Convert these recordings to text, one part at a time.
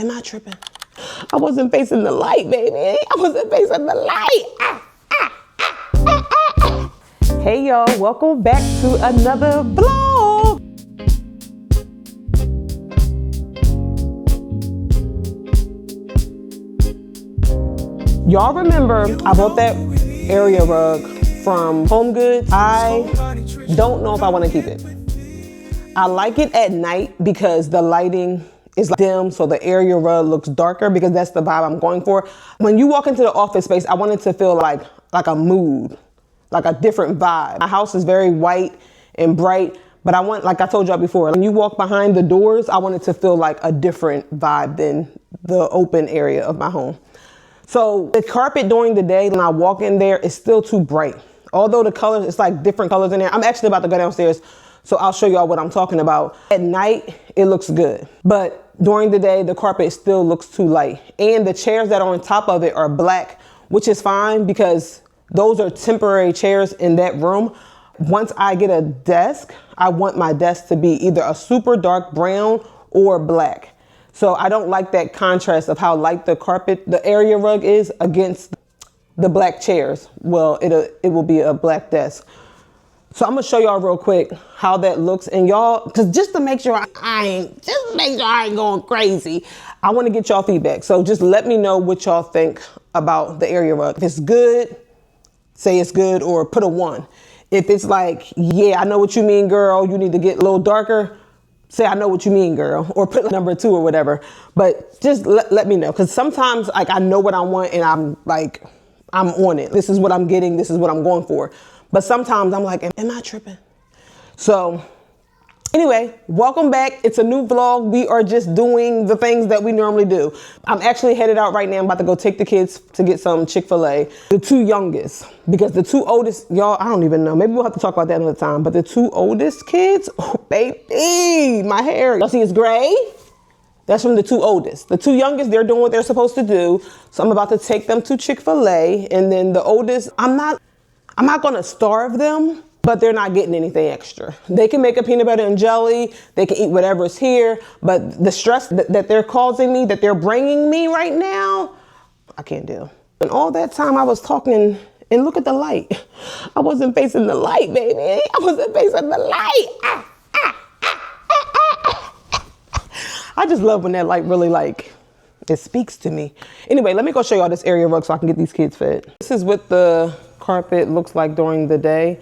am I tripping? I wasn't facing the light, baby. I wasn't facing the light. Hey y'all, welcome back to another vlog. Y'all remember I bought that area rug from Home Goods? I don't know if I want to keep it. I like it at night because the lighting is dim, so the area rug looks darker because that's the vibe I'm going for. When you walk into the office space, I want it to feel like a mood, like a different vibe. My house is very white and bright, but I want, like I told y'all before, when you walk behind the doors, I want it to feel like a different vibe than the open area of my home. So the carpet during the day, when I walk in there, it's still too bright. Although the colors, it's like different colors in there. I'm actually about to go downstairs, so I'll show y'all what I'm talking about. At night, it looks good. But during the day, the carpet still looks too light. And the chairs that are on top of it are black, which is fine because those are temporary chairs in that room. Once I get a desk, I want my desk to be either a super dark brown or black. So I don't like that contrast of how light the carpet, the area rug is against the black chairs. Well, it will be a black desk. So I'm gonna show y'all real quick how that looks, and y'all, just to make sure I ain't going crazy, I want to get y'all feedback. So just let me know what y'all think about the area rug. If it's good, say it's good, or put a 1. If it's like, yeah, I know what you mean, girl, you need to get a little darker, say I know what you mean, girl, or put number 2 or whatever. But just let me know, because sometimes like I know what I want and I'm on it. This is what I'm getting, this is what I'm going for. But sometimes I'm like, am I tripping? So anyway, welcome back. It's a new vlog. We are just doing the things that we normally do. I'm actually headed out right now. I'm about to go take the kids to get some Chick-fil-A. The 2 youngest, because the 2 oldest, y'all, I don't even know. Maybe we'll have to talk about that another time. But the 2 oldest kids, oh baby, my hair. Y'all see it's gray? That's from the 2 oldest. The 2 youngest, they're doing what they're supposed to do. So I'm about to take them to Chick-fil-A. And then the oldest, I'm not gonna starve them, but they're not getting anything extra. They can make a peanut butter and jelly, they can eat whatever's here, but the stress that they're causing me, that they're bringing me right now, I can't do. And all that time I was talking, and look at the light. I wasn't facing the light, baby. I wasn't facing the light. I just love when that light really it speaks to me. Anyway, let me go show y'all this area rug so I can get these kids fed. This is what the carpet looks like during the day.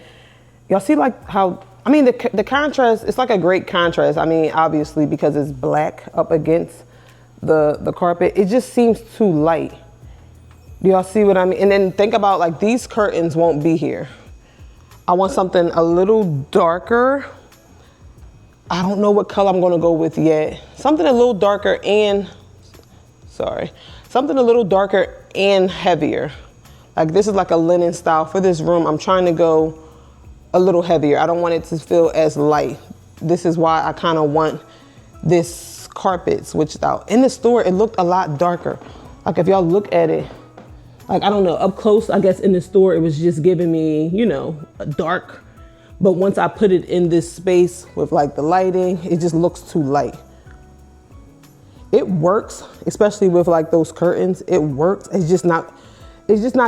Y'all see like how, I mean, the contrast, it's like a great contrast. I mean, obviously because it's black up against the carpet, it just seems too light. Do y'all see what I mean? And then think about like these curtains won't be here. I want something a little darker. I don't know what color I'm gonna go with yet. Something a little darker and, something a little darker and heavier. Like this is like a linen style for this room. I'm trying to go a little heavier. I don't want it to feel as light. This is why I kind of want this carpet switched out. In the store, it looked a lot darker. Like if y'all look at it, like, I don't know, up close, I guess in the store, it was just giving me, you know, a dark. But once I put it in this space with like the lighting, it just looks too light. It works, especially with like those curtains. It works. It's just not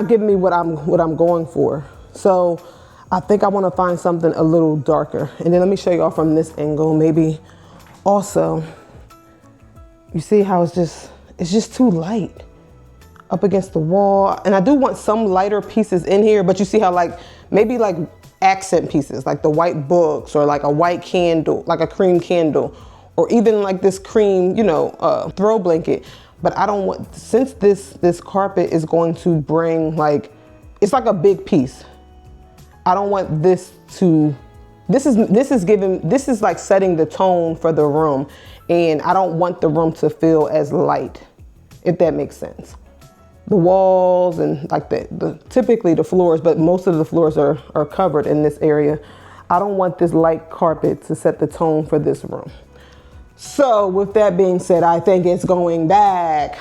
giving me what I'm going for. So I think I want to find something a little darker. And then let me show y'all from this angle, maybe also. You see how it's just too light up against the wall. And I do want some lighter pieces in here, but you see how like, maybe like accent pieces, like the white books or like a white candle, like a cream candle, or even like this cream, you know, throw blanket. But I don't want, since this carpet is going to bring like, it's like a big piece. I don't want this to, this is like setting the tone for the room. And I don't want the room to feel as light, if that makes sense. The walls and like typically the floors, but most of the floors are covered in this area. I don't want this light carpet to set the tone for this room. So with that being said, I think it's going back.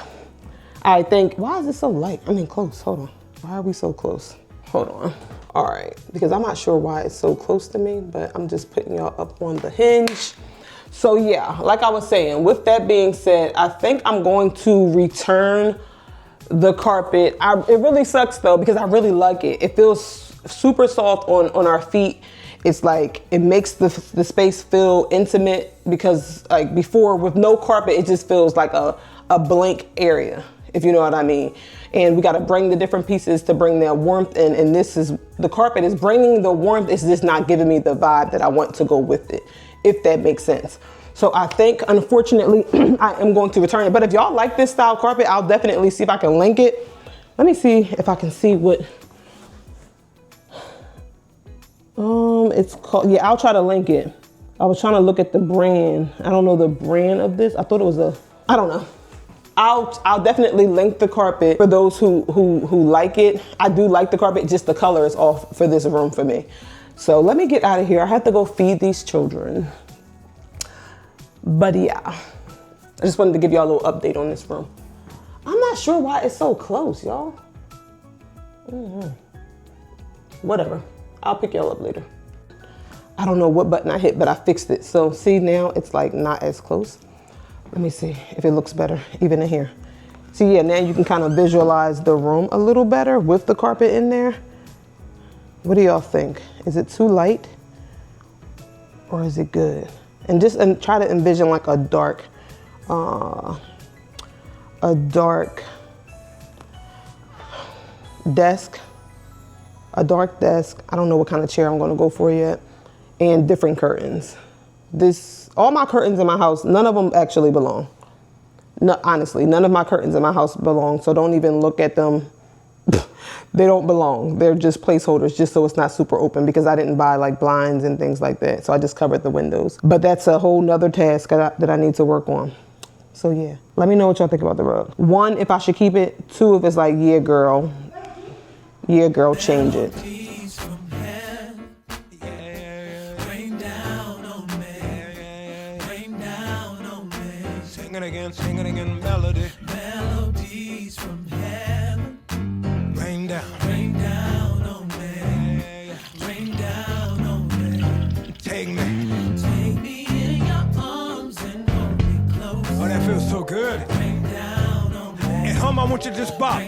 I think, why is it so light? I mean, close, hold on. Why are we so close? Hold on. All right, because I'm not sure why it's so close to me, but I'm just putting y'all up on the hinge. So yeah, like I was saying, with that being said, I think I'm going to return the carpet. It really sucks though, because I really like it. It feels super soft on our feet. It's like, it makes the space feel intimate, because like before with no carpet, it just feels like a blank area, if you know what I mean. And we got to bring the different pieces to bring that warmth in. And the carpet is bringing the warmth. It's just not giving me the vibe that I want to go with it, if that makes sense. So I think, unfortunately, I am going to return it. But if y'all like this style carpet, I'll definitely see if I can link it. Let me see if I can see what it's called. Yeah, I'll try to link it. I was trying to look at the brand. I don't know the brand of this. I thought it was I don't know. I'll definitely link the carpet for those who like it. I do like the carpet, just the color is off for this room for me. So let me get out of here. I have to go feed these children. But yeah, I just wanted to give y'all a little update on this room. I'm not sure why it's so close, y'all. Whatever, I'll pick y'all up later. I don't know what button I hit, but I fixed it. So see, now it's like not as close. Let me see if it looks better, even in here. See, yeah, now you can kind of visualize the room a little better with the carpet in there. What do y'all think? Is it too light or is it good? And try to envision like a dark desk, I don't know what kind of chair I'm gonna go for yet, and different curtains. All my curtains in my house, none of them actually belong. No, honestly, none of my curtains in my house belong, so don't even look at them. They don't belong. They're just placeholders, just so it's not super open, because I didn't buy like blinds and things like that. So I just covered the windows. But that's a whole nother task that I need to work on. So yeah, let me know what y'all think about the rug. 1, if I should keep it. 2, if it's like, yeah, girl, change it. Singing again, melodies from heaven. Rain down on me, rain down on me. Take me in your arms and hold me close. Oh, that feels so good. Rain down on me. And hum, I want you to just bop.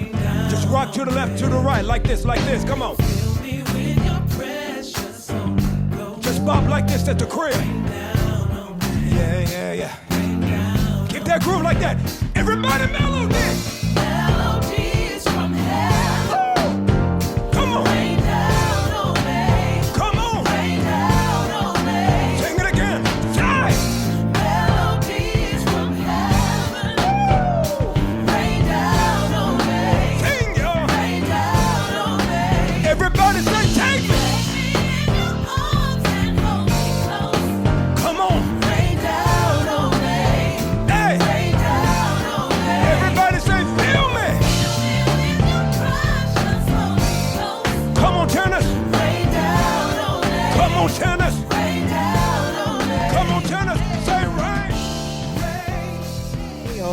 Just rock to the left, to the right, like this, come on. Fill me with your precious Holy Ghost. Just bop like this at the crib. Rain down on me. Yeah. That groove like that. Everybody melodies from heaven. Come on. Rain down on me. Come on. Rain down on me. Sing it again. Time. Melodies from heaven. Rain down on me. Sing, y'all. Rain down on me. Everybody say, take me. Take me in your arms and hold me close. Come on.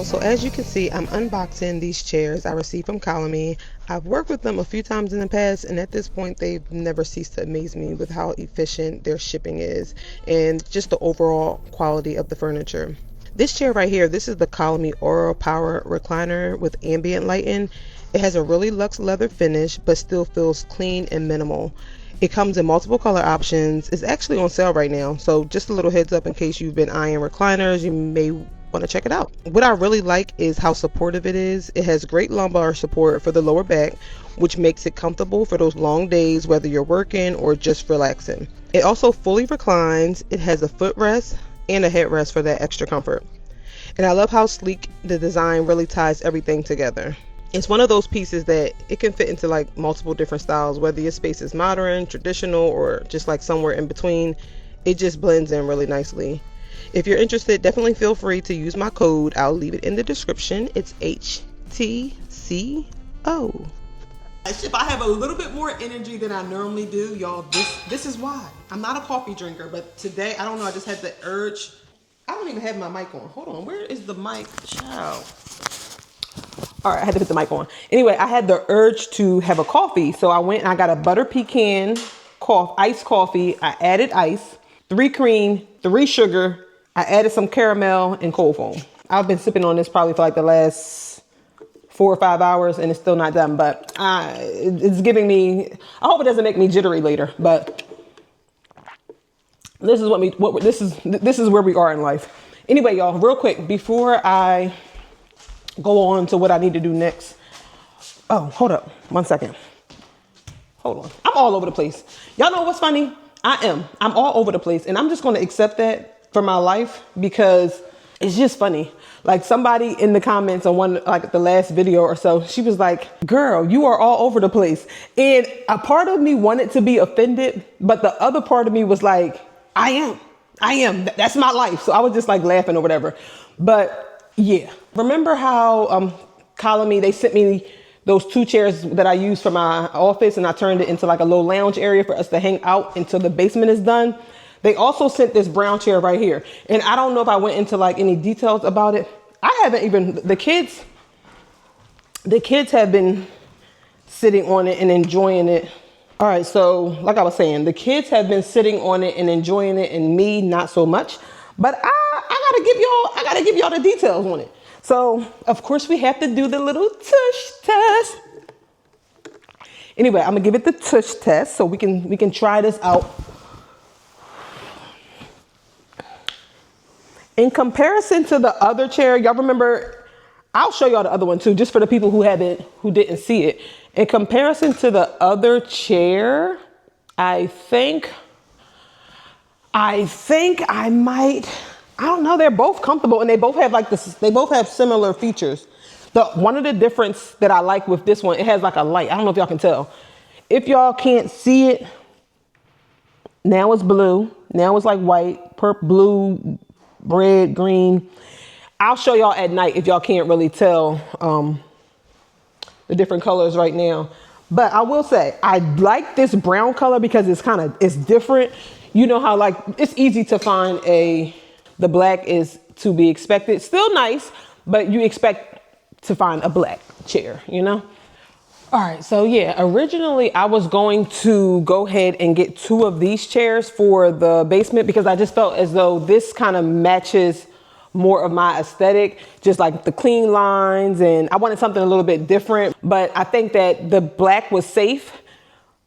So as you can see, I'm unboxing these chairs I received from Colony. I've worked with them a few times in the past, and at this point they've never ceased to amaze me with how efficient their shipping is and just the overall quality of the furniture. This chair right here, this is the Colony Aura Power Recliner with ambient lighting. It has a really luxe leather finish, but still feels clean and minimal. It comes in multiple color options. It's actually on sale right now, so just a little heads up in case you've been eyeing recliners, you may want to check it out. What I really like is how supportive it is. It has great lumbar support for the lower back, which makes it comfortable for those long days, whether you're working or just relaxing. It also fully reclines. It has a footrest and a headrest for that extra comfort. And I love how sleek the design really ties everything together. It's one of those pieces that it can fit into like multiple different styles, whether your space is modern, traditional, or just like somewhere in between. It just blends in really nicely. If you're interested, definitely feel free to use my code. I'll leave it in the description. It's HTCO. If I have a little bit more energy than I normally do, y'all, this is why. I'm not a coffee drinker, but today, I don't know, I just had the urge. I don't even have my mic on. Hold on, where is the mic? Child. All right, I had to put the mic on. Anyway, I had the urge to have a coffee, so I went and I got a butter pecan iced coffee. I added ice, 3 cream, 3 sugar, I added some caramel and cold foam. I've been sipping on this probably for like the last 4 or 5 hours and it's still not done, but it's giving me, I hope it doesn't make me jittery later, but this is this is where we are in life. Anyway, y'all, real quick, before I go on to what I need to do next. Oh, hold up 1 second. Hold on. I'm all over the place. Y'all know what's funny? I'm all over the place, and I'm just going to accept that for my life because it's just funny. Like somebody in the comments on the last video or so, she was like, girl, you are all over the place. And a part of me wanted to be offended, but the other part of me was like, I am. That's my life. So I was just like laughing or whatever. But yeah, remember how Colony, they sent me those 2 chairs that I used for my office and I turned it into like a little lounge area for us to hang out until the basement is done. They also sent this brown chair right here. And I don't know if I went into like any details about it. I haven't even, the kids have been sitting on it and enjoying it. All right, so like I was saying, the kids have been sitting on it and enjoying it and me not so much. But I gotta give y'all the details on it. So, of course, we have to do the little tush test. Anyway, I'm gonna give it the tush test so we can try this out. In comparison to the other chair, y'all remember, I'll show y'all the other one too, just for the people who didn't see it. In comparison to the other chair, I think I might. I don't know, they're both comfortable and they both have like this, they both have similar features. One of the difference that I like with this one, it has like a light. I don't know if y'all can tell. If y'all can't see it, now it's blue. Now it's like white, purple, blue, red, green. I'll show y'all at night if y'all can't really tell the different colors right now. But I will say, I like this brown color because it's different. You know how like, it's easy to find the black is to be expected. Still nice, but you expect to find a black chair, you know? All right, so yeah, originally I was going to go ahead and get 2 of these chairs for the basement because I just felt as though this kind of matches more of my aesthetic, just like the clean lines, and I wanted something a little bit different. But I think that the black was safe,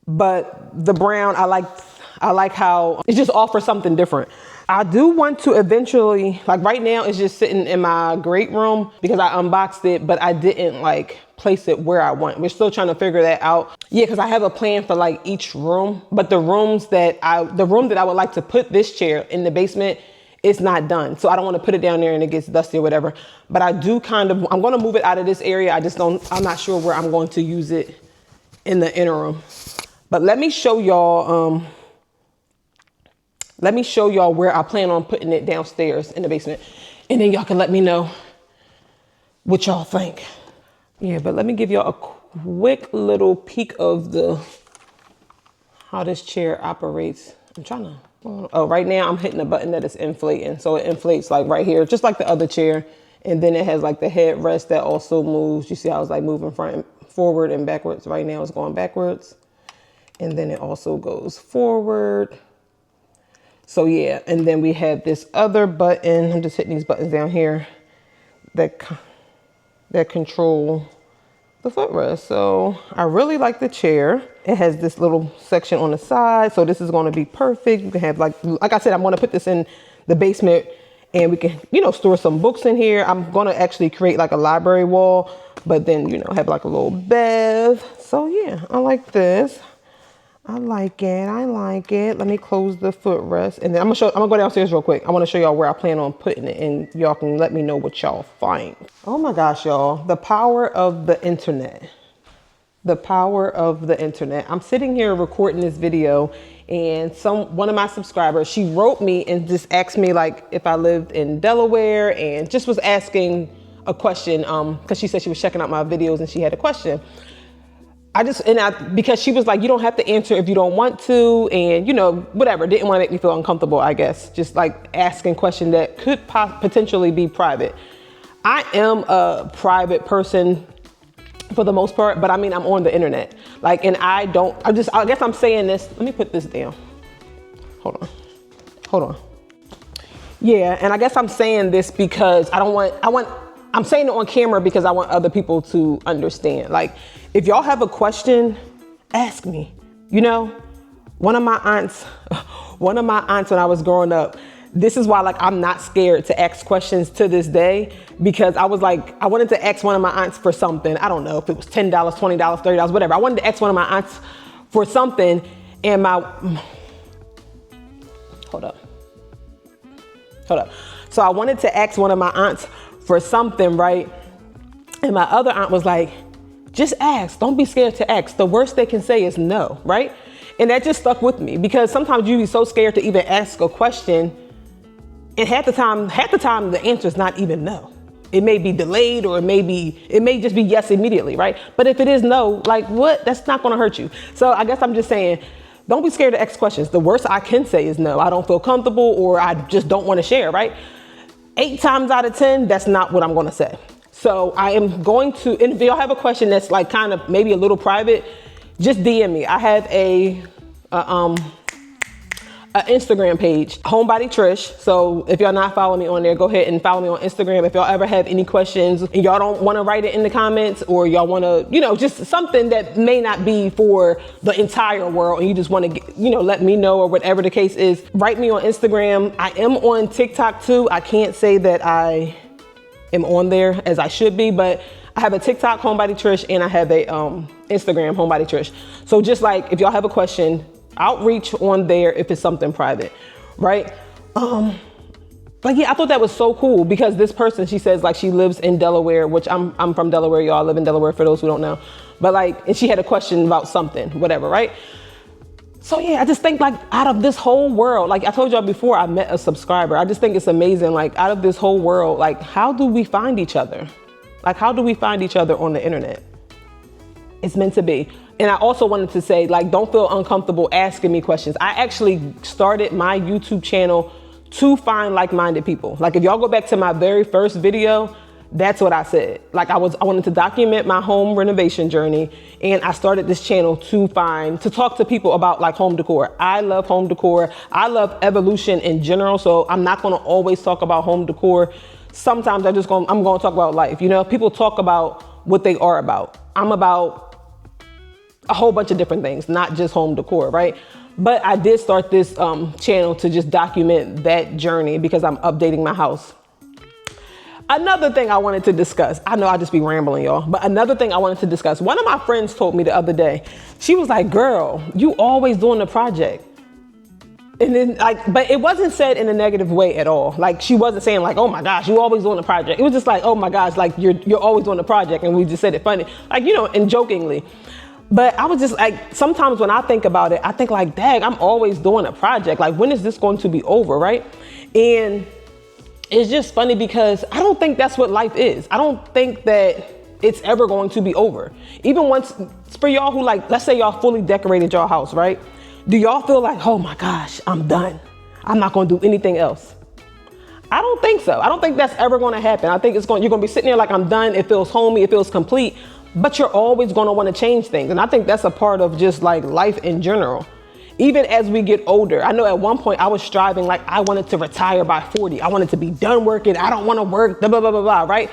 but the brown, I like how it just offers something different. I do want to eventually, like right now it's just sitting in my great room because I unboxed it, but I didn't like place it where I want. We're still trying to figure that out. Yeah, because I have a plan for like each room, but the room that I would like to put this chair in the basement, it's not done. So I don't want to put it down there and it gets dusty or whatever. But I'm going to move it out of this area. I'm not sure where I'm going to use it in the interim. But let me show y'all, where I plan on putting it downstairs in the basement. And then y'all can let me know what y'all think. Yeah, but let me give y'all a quick little peek of how this chair operates. I'm trying to, oh, right now I'm hitting a button that is inflating. So it inflates like right here, just like the other chair. And then it has like the headrest that also moves. You see how it's like moving forward and backwards. Right now it's going backwards. And then it also goes forward. So yeah, and then we have this other button. I'm just hitting these buttons down here that control the footrest. So I really like the chair. It has this little section on the side. So this is going to be perfect. You can have like I said, I'm going to put this in the basement and we can, store some books in here. I'm going to actually create like a library wall, but then, have like a little bev. So yeah, I like this. I like it. Let me close the footrest and then I'm gonna go downstairs real quick. I want to show y'all where I plan on putting it and y'all can let me know what y'all find. Oh my gosh, y'all, the power of the internet. The power of the internet. I'm sitting here recording this video and one of my subscribers, she wrote me and just asked me like if I lived in Delaware and just was asking a question because she said she was checking out my videos and she had a question. Because she was like, you don't have to answer if you don't want to. And, whatever, didn't want to make me feel uncomfortable, I guess. Just like asking questions that could potentially be private. I am a private person for the most part, but I mean, I'm on the internet. Like, and I guess I'm saying this. Let me put this down. Hold on. Yeah, and I guess I'm saying this because I'm saying it on camera because I want other people to understand. Like, if y'all have a question, ask me. You know, one of my aunts when I was growing up, this is why, like, I'm not scared to ask questions to this day, because I was like, I wanted to ask one of my aunts for something. I don't know if it was $10, $20, $30, whatever. I wanted to ask one of my aunts for something, and hold up. So I wanted to ask one of my aunts for something, right? And my other aunt was like, just ask. Don't be scared to ask. The worst they can say is no, right? And that just stuck with me, because sometimes you be so scared to even ask a question, and half the time the answer is not even no. It may be delayed, or it may just be yes immediately, right? But if it is no, like, what? That's not gonna hurt you. So I guess I'm just saying, don't be scared to ask questions. The worst I can say is no. I don't feel comfortable, or I just don't want to share, right? 8 times out of 10, that's not what I'm gonna say. So I am going to, and if y'all have a question that's like kind of maybe a little private, just DM me. I have a Instagram page, Homebody Trish. So if y'all not following me on there, go ahead and follow me on Instagram. If y'all ever have any questions and y'all don't want to write it in the comments, or y'all want to, just something that may not be for the entire world, and you just want to, let me know, or whatever the case is, write me on Instagram. I am on TikTok too. I can't say that I am on there as I should be, but I have a TikTok, Homebody Trish, and I have a Instagram, Homebody Trish. So just like, if y'all have a question, outreach on there if it's something private, right? Like, yeah, I thought that was so cool, because this person, she says, like, she lives in Delaware, which I'm from Delaware, y'all. I live in Delaware, for those who don't know. But like, and she had a question about something, whatever, right? So yeah, I just think, like, out of this whole world, like I told y'all before, I met a subscriber. I just think it's amazing, like, out of this whole world, like, how do we find each other? Like, how do we find each other on the internet? It's meant to be. And I also wanted to say, like, don't feel uncomfortable asking me questions. I actually started my YouTube channel to find like-minded people. Like, if y'all go back to my very first video, that's what I said. Like, I wanted to document my home renovation journey, and I started this channel to talk to people about, like, home decor. I love home decor. I love evolution in general. So I'm not gonna always talk about home decor. Sometimes I'm gonna talk about life. People talk about what they are about. I'm about a whole bunch of different things, not just home decor, right? But I did start this channel to just document that journey, because I'm updating my house. Another thing I wanted to discuss, I know I just be rambling, y'all, but another thing I wanted to discuss, one of my friends told me the other day, she was like, girl, you always doing the project. And then, like, but it wasn't said in a negative way at all. Like, she wasn't saying, like, oh my gosh, you always doing the project. It was just like, oh my gosh, like, you're always doing the project. And we just said it funny, like, and jokingly. But I was just like, sometimes when I think about it, I think, like, dang, I'm always doing a project. Like, when is this going to be over, right? And it's just funny, because I don't think that's what life is. I don't think that it's ever going to be over. Even once, for y'all who, like, let's say y'all fully decorated your house, right? Do y'all feel like, oh my gosh, I'm done, I'm not gonna do anything else? I don't think so. I don't think that's ever gonna happen. I think you're gonna be sitting there like, I'm done, it feels homey, it feels complete, but you're always gonna wanna change things. And I think that's a part of just, like, life in general. Even as we get older, I know at one point I was striving, like, I wanted to retire by 40. I wanted to be done working. I don't wanna work, blah, blah, blah, blah, blah, right?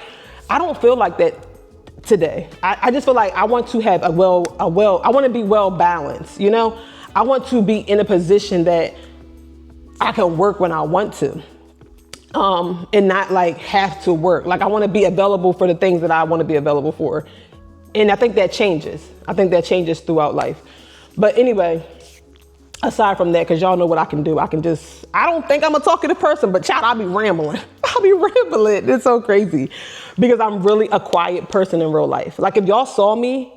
I don't feel like that today. I just feel like I want to have I wanna be well balanced, I want to be in a position that I can work when I want to, and not, like, have to work. Like, I want to be available for the things that I want to be available for. And I think that changes. I think that changes throughout life. But anyway, aside from that, because y'all know what I can do. I don't think I'm a talkative person, but child, I'll be rambling. It's so crazy, because I'm really a quiet person in real life. Like, if y'all saw me,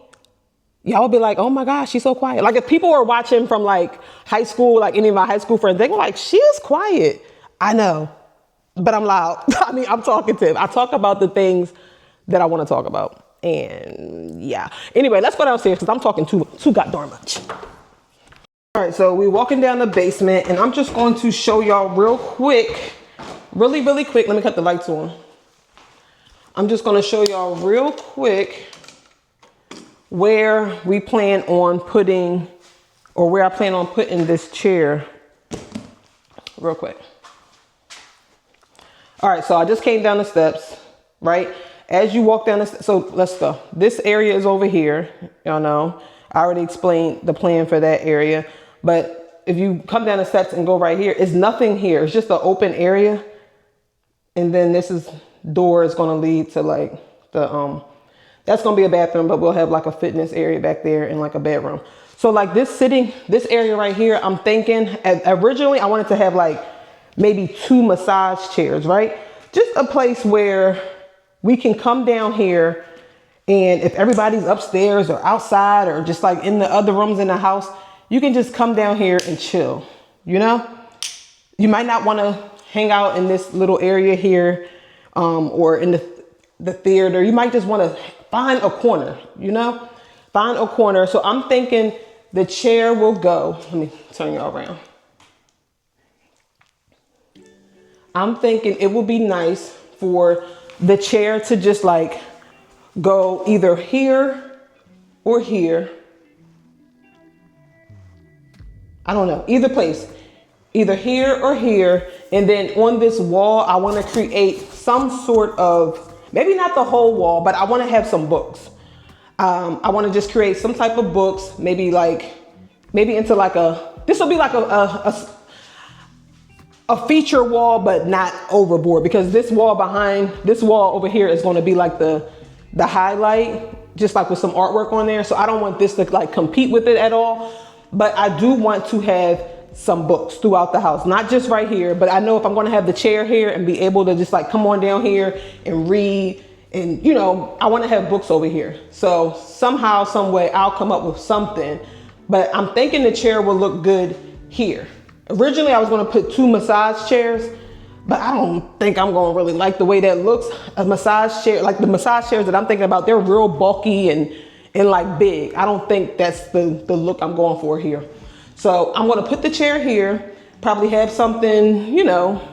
y'all would be like, oh my gosh, she's so quiet. Like, if people were watching from, like, high school, like any of my high school friends, they were like, she is quiet. I know, but I'm loud. I mean, I'm talkative. I talk about the things that I want to talk about. And yeah. Anyway, let's go downstairs, because I'm talking too goddamn much. All right, so we're walking down the basement, and I'm just going to show y'all real quick, really quick. Let me cut the lights on. I'm just going to show y'all real quick where I plan on putting this chair real quick. All right, so I just came down the steps, right? As you walk down the steps, so let's go. This area is over here, y'all know. I already explained the plan for that area, but if you come down the steps and go right here, it's nothing here. It's just an open area. And then this door is gonna lead to like that's gonna be a bathroom, but we'll have like a fitness area back there and like a bedroom. So like this area right here, I'm thinking, originally I wanted to have like maybe 2 massage chairs, right? Just a place where we can come down here, and if everybody's upstairs or outside or just like in the other rooms in the house, you can just come down here and chill, you know? You might not want to hang out in this little area here or in the theater. You might just want to find a corner, you know? Find a corner. So I'm thinking the chair will go. Let me turn y'all around. I'm thinking it would be nice for the chair to just like go either here or here. I don't know, either place, either here or here. And then on this wall, I want to create some sort of, maybe not the whole wall, but I want to have some books. I want to just create some type of books, maybe into like this will be like a feature wall, but not overboard, because this wall over here is going to be like the highlight, just like with some artwork on there. So I don't want this to like compete with it at all, but I do want to have some books throughout the house, not just right here, but I know if I'm going to have the chair here and be able to just like come on down here and read, and you know, I want to have books over here. So somehow, some way I'll come up with something, but I'm thinking the chair will look good here. Originally, I was going to put 2 massage chairs, but I don't think I'm going to really like the way that looks. A massage chair, like the massage chairs that I'm thinking about, they're real bulky and like big. I don't think that's the look I'm going for here. So I'm going to put the chair here, probably have something, you know,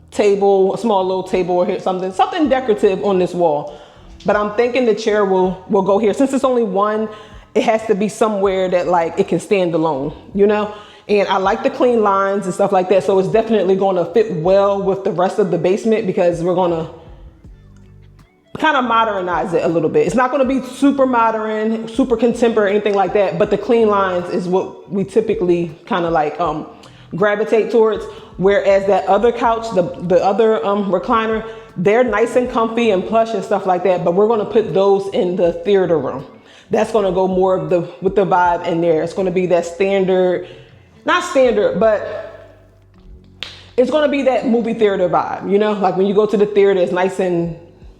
table, a small little table or something decorative on this wall. But I'm thinking the chair will go here. Since it's only one, it has to be somewhere that like it can stand alone, you know? And I like the clean lines and stuff like that. So it's definitely going to fit well with the rest of the basement, because we're going to kind of modernize it a little bit. It's not going to be super modern, super contemporary, anything like that. But the clean lines is what we typically kind of like gravitate towards. Whereas that other couch, the other recliner, they're nice and comfy and plush and stuff like that. But we're going to put those in the theater room. That's going to go more of with the vibe in there. It's going to be that standard. Not standard, but it's going to be that movie theater vibe, you know, like when you go to the theater, it's nice and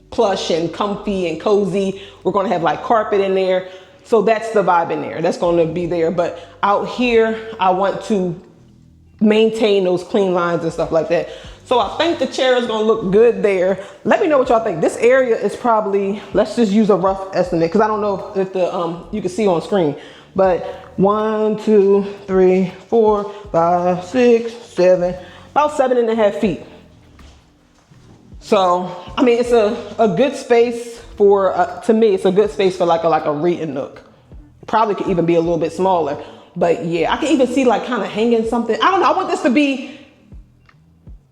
plush and comfy and cozy. We're going to have like carpet in there. So that's the vibe in there. That's going to be there. But out here, I want to maintain those clean lines and stuff like that. So I think the chair is going to look good there. Let me know what y'all think. This area is probably, let's just use a rough estimate, because I don't know if you can see on screen. But 1, 2, 3, 4, 5, 6, 7, about 7.5 feet. So, I mean, it's a good space for, to me, it's a good space for like a reading nook. Probably could even be a little bit smaller. But yeah, I can even see like kind of hanging something. I don't know, I want this to be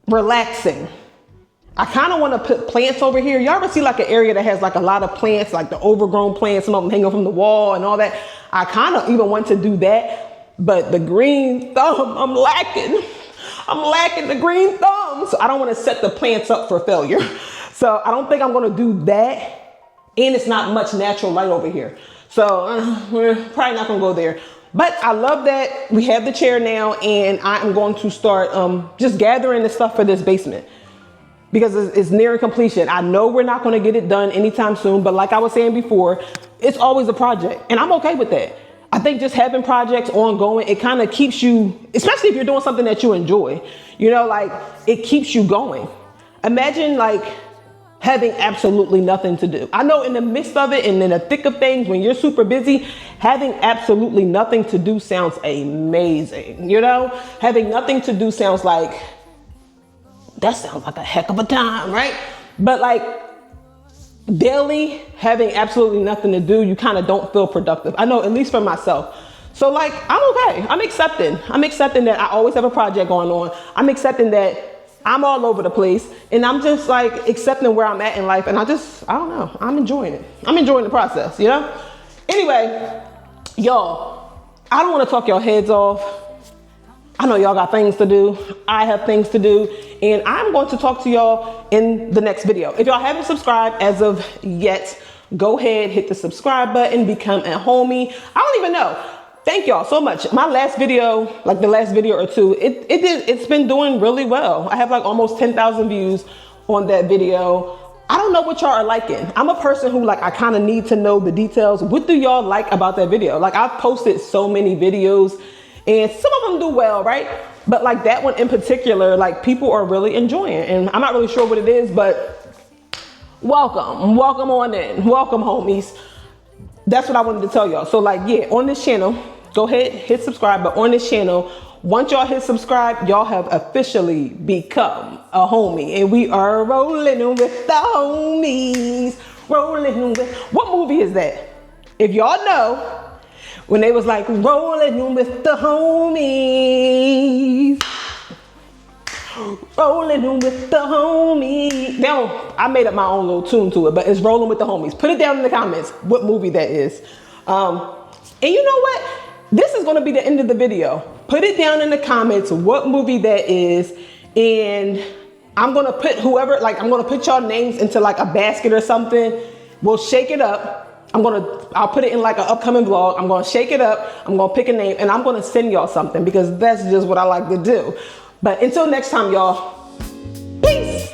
relaxing. I kind of want to put plants over here. Y'all ever see like an area that has like a lot of plants, like the overgrown plants, some of them hanging from the wall and all that? I kind of even want to do that, but the green thumb, I'm lacking the green thumb. So I don't want to set the plants up for failure. So I don't think I'm going to do that. And it's not much natural light over here. So we're probably not going to go there. But I love that we have the chair now, and I am going to start just gathering the stuff for this basement, because it's nearing completion. I know we're not going to get it done anytime soon, but like I was saying before, it's always a project, and I'm okay with that. I think just having projects ongoing, it kind of keeps you, especially if you're doing something that you enjoy, you know, like it keeps you going. Imagine like having absolutely nothing to do. I know in the midst of it and in the thick of things, when you're super busy, having absolutely nothing to do sounds amazing. You know, having nothing to do sounds like, that sounds like a heck of a time, right? But like daily, having absolutely nothing to do, you kind of don't feel productive. I know, at least for myself. So like, I'm okay. I'm accepting that I always have a project going on. I'm accepting that I'm all over the place, and I'm just like accepting where I'm at in life, and I don't know, I'm enjoying it. I'm enjoying the process, you know? Anyway, y'all, I don't want to talk your heads off. I know y'all got things to do. I have things to do, and I'm going to talk to y'all in the next video. If y'all haven't subscribed as of yet, go ahead, hit the subscribe button, become a homie. I don't even know. Thank y'all so much. My last video, like the last video or two, it's been doing really well. I have like almost 10,000 views on that video. I don't know what y'all are liking. I'm a person who like, I kind of need to know the details. What do y'all like about that video? Like I've posted so many videos, and some of them do well, right? But like that one in particular, like people are really enjoying it. And I'm not really sure what it is, but welcome on in, welcome homies. That's what I wanted to tell y'all. So like, yeah, on this channel, go ahead, hit subscribe. But on this channel, once y'all hit subscribe, y'all have officially become a homie. And we are rolling with the homies, rolling with, what movie is that? If y'all know, when they was like rolling with the homies, rolling with the homies. Now I made up my own little tune to it, but it's rolling with the homies. Put it down in the comments what movie that is. And you know what? This is gonna be the end of the video. Put it down in the comments what movie that is, and I'm gonna put whoever, like I'm gonna put y'all names into like a basket or something. We'll shake it up. I'll put it in like an upcoming vlog. I'm gonna shake it up. I'm gonna pick a name, and I'm gonna send y'all something because that's just what I like to do. But until next time, y'all, peace.